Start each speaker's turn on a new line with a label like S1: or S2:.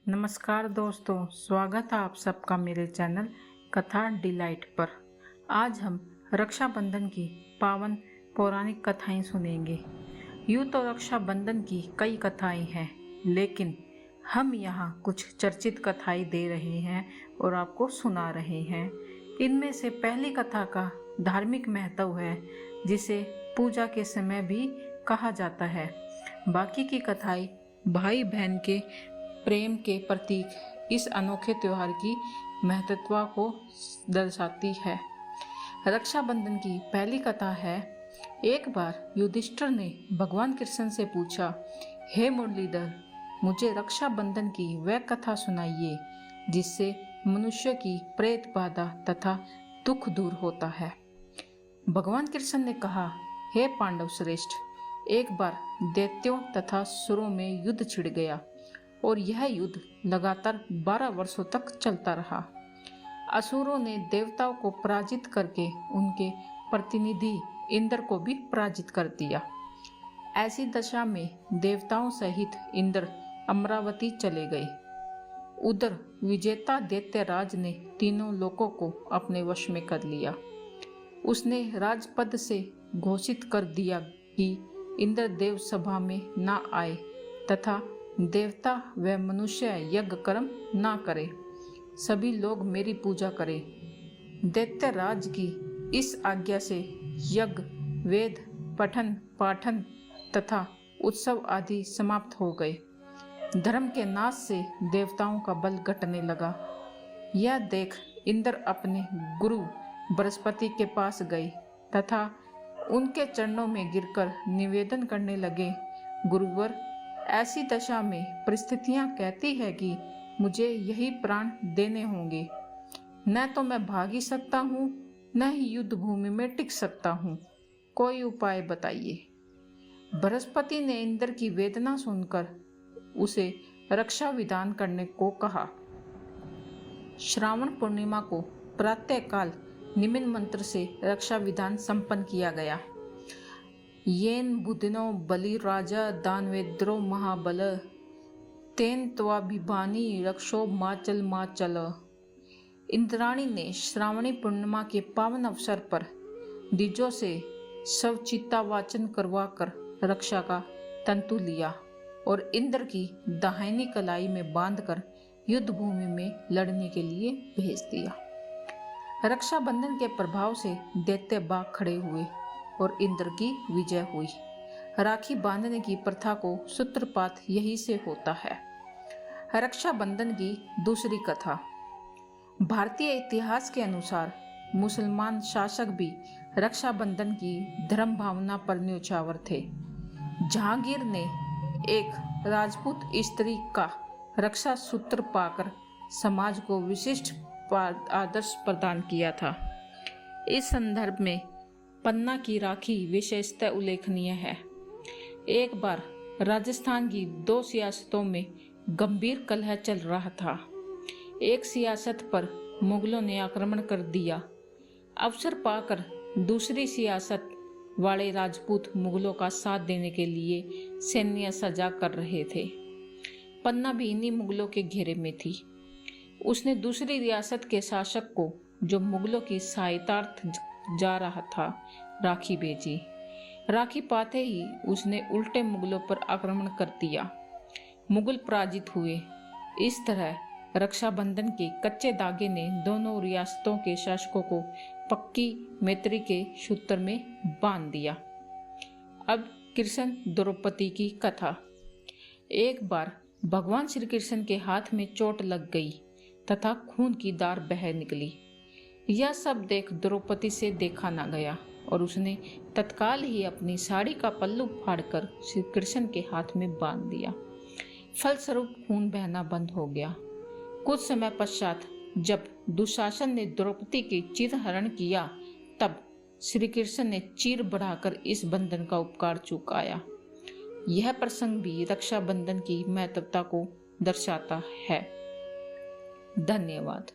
S1: नमस्कार दोस्तों, स्वागत है आप सबका मेरे चैनल कथा डिलाइट पर। आज हम रक्षाबंधन की पावन पौराणिक कथाएं सुनेंगे। यूँ तो रक्षाबंधन की कई कथाएं हैं, लेकिन हम यहाँ कुछ चर्चित कथाएं दे रहे हैं और आपको सुना रहे हैं। इनमें से पहली कथा का धार्मिक महत्व है, जिसे पूजा के समय भी कहा जाता है। बाकी की कथाएं भाई बहन के प्रेम के प्रतीक इस अनोखे त्योहार की महत्वता को दर्शाती है। रक्षाबंधन की पहली कथा है। एक बार युधिष्ठिर ने भगवान कृष्ण से पूछा, हे मुरलीधर, मुझे रक्षाबंधन की वह कथा सुनाइए जिससे मनुष्य की प्रेत बाधा तथा दुख दूर होता है। भगवान कृष्ण ने कहा, हे पांडव श्रेष्ठ, एक बार दैत्यों तथा सुरों में युद्ध छिड़ गया और यह युद्ध लगातार 12 वर्षों तक चलता रहा। असुरों ने देवताओं को पराजित करके उनके प्रतिनिधि इंद्र को भी पराजित कर दिया। ऐसी दशा में देवताओं सहित इंद्र अमरावती चले गए। उधर विजेता दैत्यराज ने तीनों लोकों को अपने वश में कर लिया। उसने राजपद से घोषित कर दिया कि इंद्र देव सभा में न आए तथा देवता व मनुष्य यज्ञ कर्म ना करे, सभी लोग मेरी पूजा करें। दैत्यराज की इस आज्ञा से यज्ञ, वेद, पठन पाठन तथा उत्सव आदि समाप्त हो गए। धर्म के नाश से देवताओं का बल घटने लगा। यह देख इंद्र अपने गुरु बृहस्पति के पास गए तथा उनके चरणों में गिरकर निवेदन करने लगे, गुरुवर, ऐसी दशा में परिस्थितियां कहती है कि मुझे यही प्राण देने होंगे। न तो मैं भाग ही सकता हूँ, न ही युद्ध भूमि में टिक सकता हूँ। कोई उपाय बताइए। बृहस्पति ने इंद्र की वेदना सुनकर उसे रक्षा विधान करने को कहा। श्रावण पूर्णिमा को प्रातःकाल निम्न मंत्र से रक्षा विधान संपन्न किया गया। येन बुधिनो बलि राजा दानवेद्रो महाबल, तेन त्वाभिमानी रक्षो माचल माचल। इंद्राणी ने श्रावणी पूर्णिमा के पावन अवसर पर द्विजों से शवचिता वाचन करवाकर रक्षा का तंतु लिया और इंद्र की दाहिनी कलाई में बांधकर युद्ध भूमि में लड़ने के लिए भेज दिया। रक्षाबंधन के प्रभाव से दैत्य बाग खड़े हुए और इंद्र की विजय हुई। राखी बांधने की प्रथा को सूत्रपात यही से होता है। रक्षाबंधन की दूसरी कथा। भारतीय इतिहास के अनुसार मुसलमान शासक भी रक्षाबंधन की धर्म भावना पर न्योछावर थे। जहांगीर ने एक राजपूत स्त्री का रक्षा सूत्र पाकर समाज को विशिष्ट आदर्श प्रदान किया था। इस संदर्भ में पन्ना की राखी विशेषतः उल्लेखनीय है। एक बार राजस्थान की 2 सियासतों में गंभीर कलह चल रहा था। एक सियासत पर मुगलों ने आक्रमण कर दिया। अवसर पाकर दूसरी सियासत वाले राजपूत मुगलों का साथ देने के लिए सैन्य सजा कर रहे थे। पन्ना भी इन्हीं मुगलों के घेरे में थी। उसने दूसरी रियासत के शासक को, जो मुगलों की सहायतार्थ जा रहा था, राखी भेजी। राखी पाते ही उसने उल्टे मुगलों पर आक्रमण कर दिया। मुगल पराजित हुए। इस तरह रक्षाबंधन के कच्चे धागे ने दोनों रियासतों के शासकों को पक्की मैत्री के सूत्र में बांध दिया। अब कृष्ण द्रौपदी की कथा। एक बार भगवान श्री कृष्ण के हाथ में चोट लग गई तथा खून की धार बह निकली। यह सब देख द्रौपदी से देखा न गया और उसने तत्काल ही अपनी साड़ी का पल्लू फाड़कर श्री कृष्ण के हाथ में बांध दिया। फलस्वरूप खून बहना बंद हो गया। कुछ समय पश्चात जब दुशासन ने द्रौपदी की चिर हरण किया, तब श्री कृष्ण ने चीर बढ़ाकर इस बंधन का उपकार चुकाया। यह प्रसंग भी रक्षाबंधन की महत्वता को दर्शाता है। धन्यवाद।